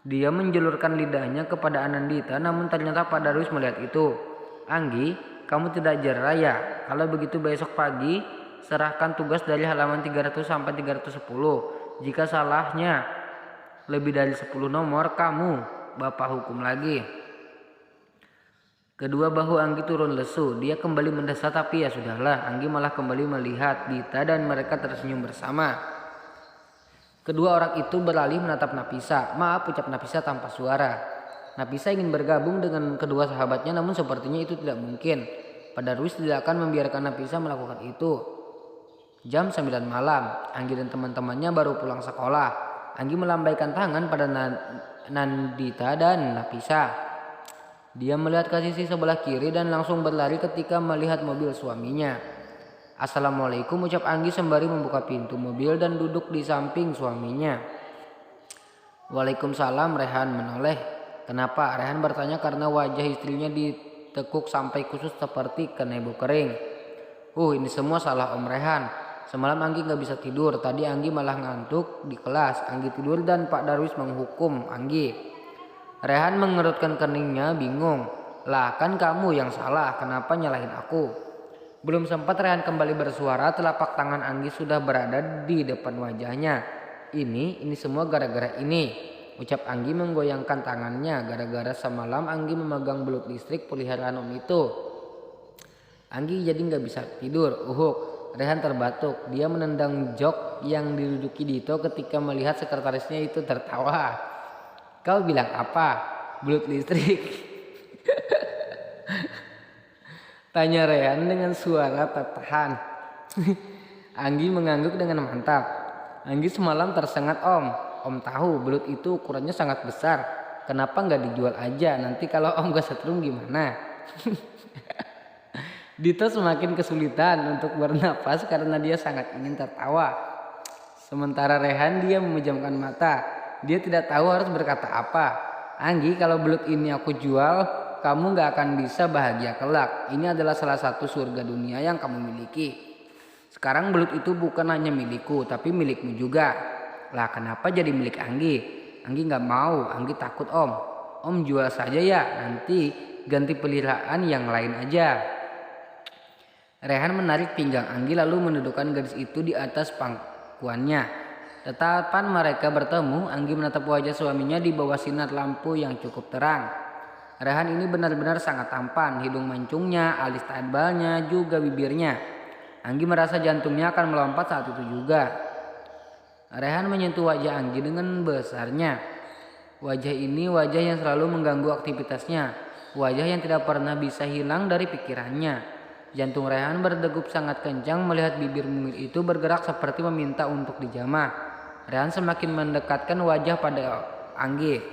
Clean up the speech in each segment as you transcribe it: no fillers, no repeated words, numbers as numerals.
Dia menjulurkan lidahnya kepada Anandita, namun ternyata Pak Darwis melihat itu. "Anggi, kamu tidak jera ya? Kalau begitu besok pagi serahkan tugas dari halaman 300 sampai 310. Jika salahnya lebih dari 10 nomor, kamu Bapak hukum lagi." Kedua bahu Anggi turun lesu. Dia kembali mendesah, tapi ya sudahlah. Anggi malah kembali melihat Dita dan mereka tersenyum bersama. Kedua orang itu beralih menatap Nafisa. "Maaf," ucap Nafisa tanpa suara. Nafisa ingin bergabung dengan kedua sahabatnya, namun sepertinya itu tidak mungkin. Pak Darwis tidak akan membiarkan Nafisa melakukan itu. Jam 9 malam, Anggi dan teman-temannya baru pulang sekolah. Anggi melambaikan tangan pada Nandita dan Nafisa. Dia melihat ke sisi sebelah kiri dan langsung berlari ketika melihat mobil suaminya. "Assalamualaikum," ucap Anggi sembari membuka pintu mobil dan duduk di samping suaminya. "Waalaikumsalam," Rehan menoleh. "Kenapa?" Rehan bertanya karena wajah istrinya ditekuk sampai kusut seperti kenebu kering. Ini semua salah Om Rehan. Semalam Anggi gak bisa tidur. Tadi Anggi malah ngantuk di kelas. Anggi tidur dan Pak Darwis menghukum Anggi." Rehan mengerutkan keningnya bingung. "Lah kan kamu yang salah. Kenapa nyalahin aku?" Belum sempat Rehan kembali bersuara, telapak tangan Anggi sudah berada di depan wajahnya. Ini semua gara-gara ini," ucap Anggi menggoyangkan tangannya. "Gara-gara semalam Anggi memegang belut listrik peliharaan Om itu. Anggi jadi nggak bisa tidur." Rehan terbatuk. Dia menendang jok yang diduduki Dito ketika melihat sekretarisnya itu tertawa. "Kau bilang apa? Belut listrik?" tanya Rehan dengan suara tertahan. Anggi mengangguk dengan mantap. "Anggi semalam tersengat Om. Om tahu belut itu ukurannya sangat besar. Kenapa nggak dijual aja? Nanti kalau Om gak setrum gimana?" Dito semakin kesulitan untuk bernapas karena dia sangat ingin tertawa. Sementara Rehan dia memejamkan mata. Dia tidak tahu harus berkata apa. "Anggi, kalau belut ini aku jual, kamu gak akan bisa bahagia kelak. Ini adalah salah satu surga dunia yang kamu miliki. Sekarang belut itu bukan hanya milikku, tapi milikmu juga." "Lah kenapa jadi milik Anggi?" "Anggi gak mau. Anggi takut Om." "Om jual saja ya. Nanti ganti peliharaan yang lain aja." Rehan menarik pinggang Anggi lalu mendudukkan gadis itu di atas pangkuannya. Tetapan mereka bertemu, Anggi menatap wajah suaminya di bawah sinar lampu yang cukup terang. Rehan ini benar-benar sangat tampan, hidung mancungnya, alis tebalnya, juga bibirnya. Anggi merasa jantungnya akan melompat saat itu juga. Rehan menyentuh wajah Anggi dengan besarnya. Wajah ini wajah yang selalu mengganggu aktivitasnya, wajah yang tidak pernah bisa hilang dari pikirannya. Jantung Rehan berdegup sangat kencang melihat bibir mungil itu bergerak seperti meminta untuk dijamah. Rehan semakin mendekatkan wajah pada Anggi.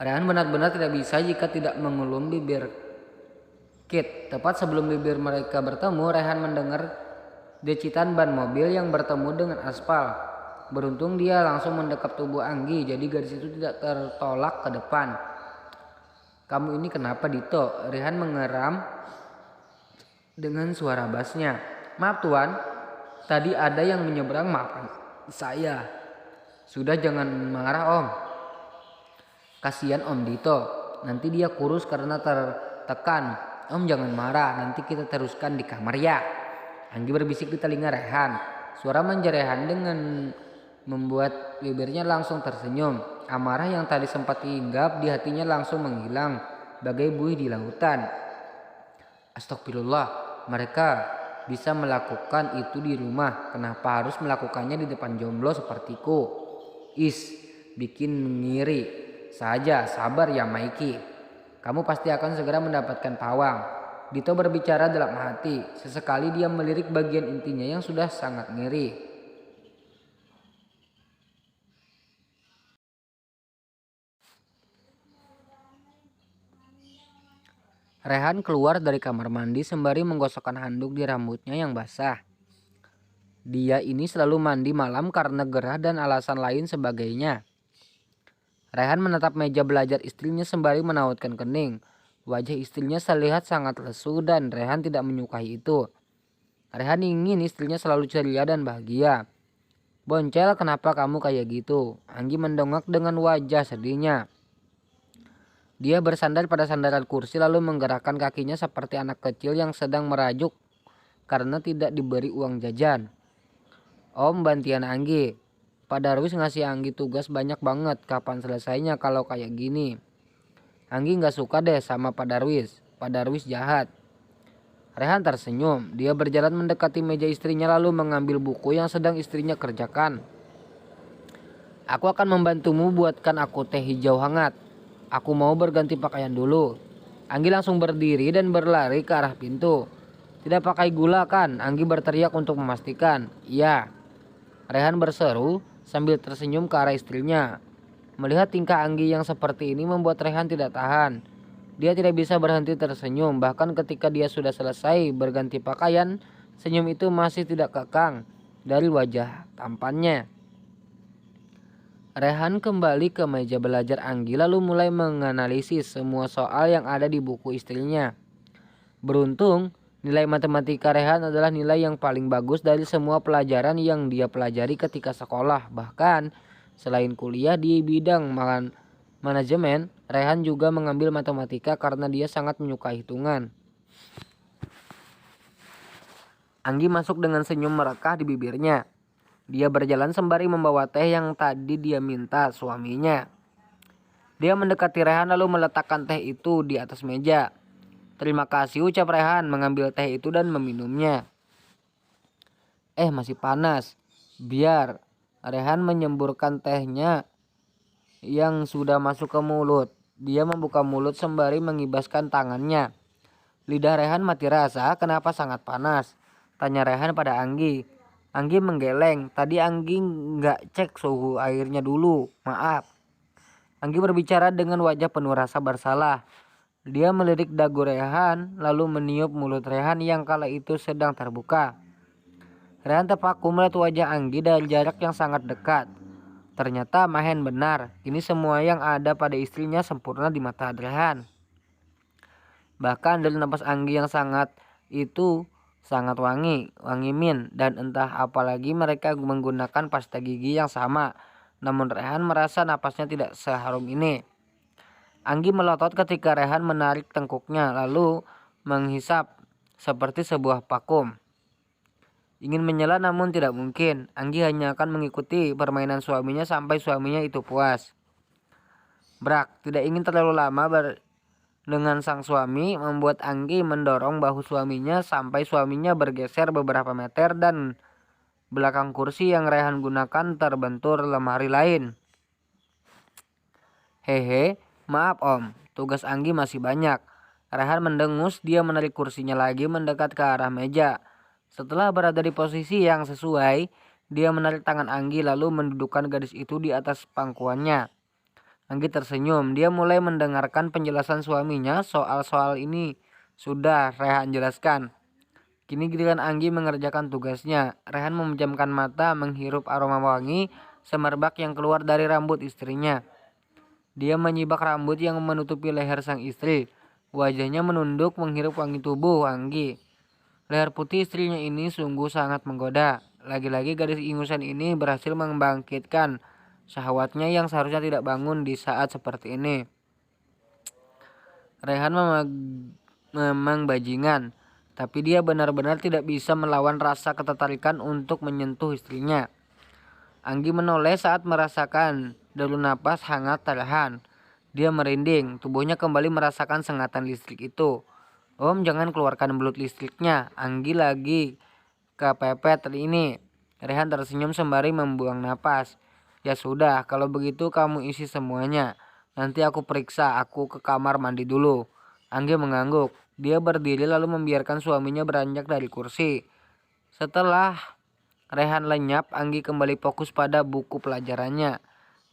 Rehan benar-benar tidak bisa jika tidak mengulum bibir Kit. Tepat sebelum bibir mereka bertemu, Rehan mendengar decitan ban mobil yang bertemu dengan aspal. Beruntung dia langsung mendekap tubuh Anggi, jadi gadis itu tidak tertolak ke depan. "Kamu ini kenapa, Dito?" Rehan mengeram dengan suara bassnya. "Maaf Tuan, tadi ada yang menyeberang, maafkan saya." "Sudah jangan marah Om. Kasihan Om Dito, nanti dia kurus karena tertekan. Om jangan marah, nanti kita teruskan di kamar ya." Anggi berbisik di telinga Rehan. Suara manja Rehan dengan membuat bibirnya langsung tersenyum. Amarah yang tadi sempat hinggap di hatinya langsung menghilang bagai buih di lautan. "Astagfirullah, mereka bisa melakukan itu di rumah. Kenapa harus melakukannya di depan jomblo sepertiku? Bikin ngiri saja. Sabar ya Maiki. Kamu pasti akan segera mendapatkan pawang." Dito berbicara dalam hati. Sesekali dia melirik bagian intinya yang sudah sangat ngiri. Rehan keluar dari kamar mandi sembari menggosokkan handuk di rambutnya yang basah. Dia ini selalu mandi malam karena gerah dan alasan lain sebagainya. Rehan menatap meja belajar istrinya sembari menautkan kening. Wajah istrinya terlihat sangat lesu dan Rehan tidak menyukai itu. Rehan ingin istrinya selalu ceria dan bahagia. "Boncel, kenapa kamu kayak gitu?" Anggi mendongak dengan wajah sedihnya. Dia bersandar pada sandaran kursi lalu menggerakkan kakinya seperti anak kecil yang sedang merajuk karena tidak diberi uang jajan. "Om," bantian Anggi. "Pak Darwis ngasih Anggi tugas banyak banget. Kapan selesainya kalau kayak gini?" Anggi nggak suka deh sama Pak Darwis. Pak Darwis jahat. Rehan tersenyum. Dia berjalan mendekati meja istrinya lalu mengambil buku yang sedang istrinya kerjakan. "Aku akan membantumu buatkan aku teh hijau hangat. Aku mau berganti pakaian dulu." Anggi langsung berdiri dan berlari ke arah pintu. "Tidak pakai gula kan?" Anggi berteriak untuk memastikan. "Iya." Rehan berseru sambil tersenyum ke arah istrinya. Melihat tingkah Anggi yang seperti ini membuat Rehan tidak tahan. Dia tidak bisa berhenti tersenyum. Bahkan ketika dia sudah selesai berganti pakaian, senyum itu masih tidak kekang dari wajah tampannya. Rehan kembali ke meja belajar Anggi lalu mulai menganalisis semua soal yang ada di buku istrinya. Beruntung, nilai matematika Rehan adalah nilai yang paling bagus dari semua pelajaran yang dia pelajari ketika sekolah. Bahkan, selain kuliah di bidang manajemen, Rehan juga mengambil matematika karena dia sangat menyukai hitungan. Anggi masuk dengan senyum merekah di bibirnya. Dia berjalan sembari membawa teh yang tadi dia minta suaminya. Dia mendekati Rehan lalu meletakkan teh itu di atas meja. "Terima kasih," ucap Rehan mengambil teh itu dan meminumnya. Masih panas." "Biar." Rehan menyemburkan tehnya yang sudah masuk ke mulut. Dia membuka mulut sembari mengibaskan tangannya. Lidah Rehan mati rasa. "Kenapa sangat panas?" tanya Rehan pada Anggi. Anggi menggeleng. "Tadi Anggi nggak cek suhu airnya dulu. Maaf." Anggi berbicara dengan wajah penuh rasa bersalah. Dia melirik dagu Rehan lalu meniup mulut Rehan yang kala itu sedang terbuka. Rehan terpaku melihat wajah Anggi dari jarak yang sangat dekat. Ternyata Mahen benar. Ini semua yang ada pada istrinya sempurna di mata Rehan. Bahkan dari napas Anggi yang sangat wangi min, dan entah apalagi mereka menggunakan pasta gigi yang sama. Namun Rehan merasa napasnya tidak seharum ini. Anggi melotot ketika Rehan menarik tengkuknya lalu menghisap seperti sebuah vakum. Ingin menyela namun tidak mungkin. Anggi hanya akan mengikuti permainan suaminya sampai suaminya itu puas. Brak, tidak ingin terlalu lama dengan sang suami membuat Anggi mendorong bahu suaminya sampai suaminya bergeser beberapa meter dan belakang kursi yang Rehan gunakan terbentur lemari lain. "Hehe, maaf Om, tugas Anggi masih banyak." Rehan mendengus. Dia menarik kursinya lagi mendekat ke arah meja. Setelah berada di posisi yang sesuai, dia menarik tangan Anggi lalu mendudukkan gadis itu di atas pangkuannya. Anggi tersenyum. Dia mulai mendengarkan penjelasan suaminya. Soal-soal ini sudah Rehan jelaskan. Kini giliran Anggi mengerjakan tugasnya. Rehan memejamkan mata menghirup aroma wangi semerbak yang keluar dari rambut istrinya. Dia menyibak rambut yang menutupi leher sang istri. Wajahnya menunduk menghirup wangi tubuh Anggi. Leher putih istrinya ini sungguh sangat menggoda. Lagi-lagi gadis ingusan ini berhasil membangkitkan syahwatnya yang seharusnya tidak bangun di saat seperti ini. Rehan memang bajingan, tapi dia benar-benar tidak bisa melawan rasa ketertarikan untuk menyentuh istrinya. Anggi menoleh saat merasakan delu napas hangat Rehan. Dia merinding, tubuhnya kembali merasakan sengatan listrik itu. "Om, jangan keluarkan belut listriknya. Anggi lagi kepepet ini." Rehan tersenyum sembari membuang napas. "Ya sudah, kalau begitu kamu isi semuanya. Nanti aku periksa, aku ke kamar mandi dulu." Anggi mengangguk. Dia berdiri lalu membiarkan suaminya beranjak dari kursi. Setelah Rehan lenyap, Anggi kembali fokus pada buku pelajarannya.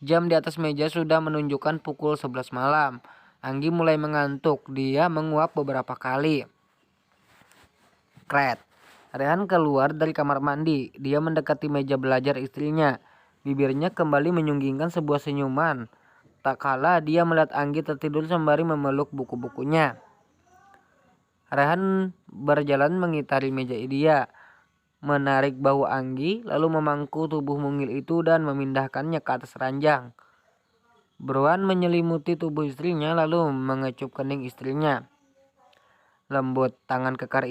Jam di atas meja sudah menunjukkan pukul 11 malam. Anggi mulai mengantuk. Dia menguap beberapa kali. Kret. Rehan keluar dari kamar mandi. Dia mendekati meja belajar istrinya. Bibirnya kembali menyunggingkan sebuah senyuman. Tak kala dia melihat Anggi tertidur sembari memeluk buku-bukunya. Rehan berjalan mengitari meja dia. menarik bahu Anggi lalu memangku tubuh mungil itu dan memindahkannya ke atas ranjang. Beruan menyelimuti tubuh istrinya lalu mengecup kening istrinya. Lembut tangan kekar